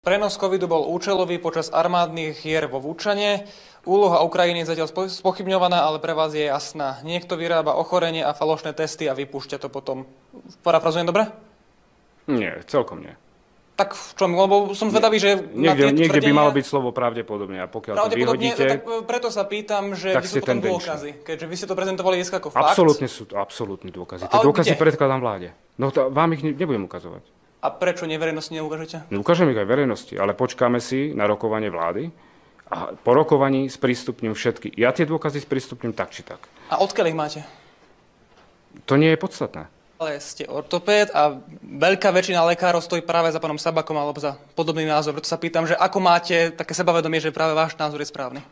Prenos covidu bol účelový počas armádnych hier vo Vúčane. Úloha Ukrajiny je zatiaľ spochybňovaná, ale pre vás je jasná. Niekto vyrába ochorenie a falošné testy a vypúšťa to potom. Parafrazujem dobre? Nie, celkom nie. Tak v čom? Lebo som zvedavý, že niekde by malo byť slovo pravdepodobne a pokiaľ to vyhodíte... Tak preto sa pýtam, že kde sú potom dôkazy. Keďže vy ste to prezentovali dnes ako fakt. Absolútne sú to absolútne dôkazy. Tie dôkazy predkladám vláde. No to vám ich nebudem ukazovať. A prečo verejnosti neukážete? Ukážem ich aj verejnosti, ale počkáme si na rokovanie vlády a po rokovaní sprístupním všetky. Ja tie dôkazy sprístupním tak či tak. A odkiaľ ich máte? To nie je podstatné. Ale ste ortopéd a veľká väčšina lekárov stojí práve za pánom Sabakom alebo za podobný názor. Preto sa pýtam, že ako máte také sebavedomie, že práve váš názor je správny?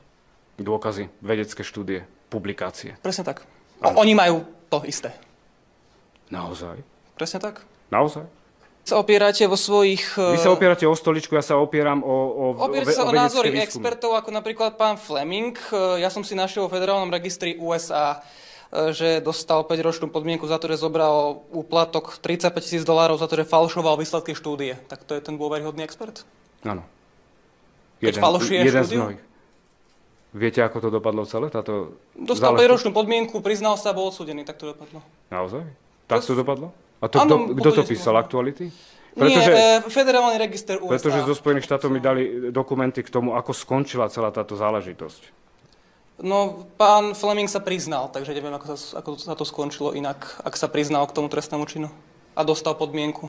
Dôkazy, vedecké štúdie, publikácie. Presne tak. Oni majú to isté. Naozaj? Presne tak. Naozaj? Sa opierate vo svojich... Vy sa opierate o stoličku, ja sa opieram o Opierate sa o názory expertov, ako napríklad pán Fleming. Ja som si našiel v federálnom registri USA, že dostal 5-ročnú podmienku za to, že zobral úplatok $35,000 za to, že falšoval výsledky štúdie. Tak to je ten dôveryhodný expert? Áno. Keď falšuje jeden štúdiu? Z mnohých. Viete, ako to dopadlo celé? Dostal 5-ročnú podmienku, priznal sa, bol odsúdený. Tak to dopadlo. Naozaj? Tak to dopadlo? A to kto to písal? Aktuality? Nie, federálny register USA. Pretože zo Spojených štátov mi dali dokumenty k tomu, ako skončila celá táto záležitosť. No, pán Fleming sa priznal, takže neviem, ako sa to skončilo inak, ak sa priznal k tomu trestnému činu a dostal podmienku.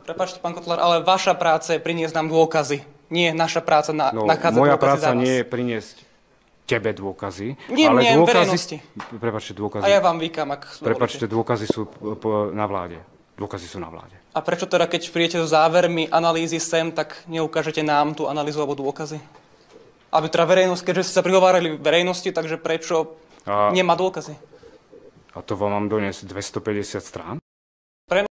Prepáčte, pán Kotlár, ale vaša práca je priniesť nám dôkazy. Nie naša práca nachádzať moja dôkazy práca za vás. Nie je priniesť tebe dôkazy, nie, ale nie, dôkazy... verejnosti. Prepáčte, dôkazy... A ja vám vykám, ak... Prepáčte, dôkazy sú na vláde. Dôkazy sú na vláde. A prečo teda, keď príjete so závermi analýzy sem, tak neukážete nám tú analýzu alebo dôkazy? Aby teda verejnosť, keďže ste sa prihovárali verejnosti, takže prečo nemá dôkazy? A to vám mám doniesť 250 strán?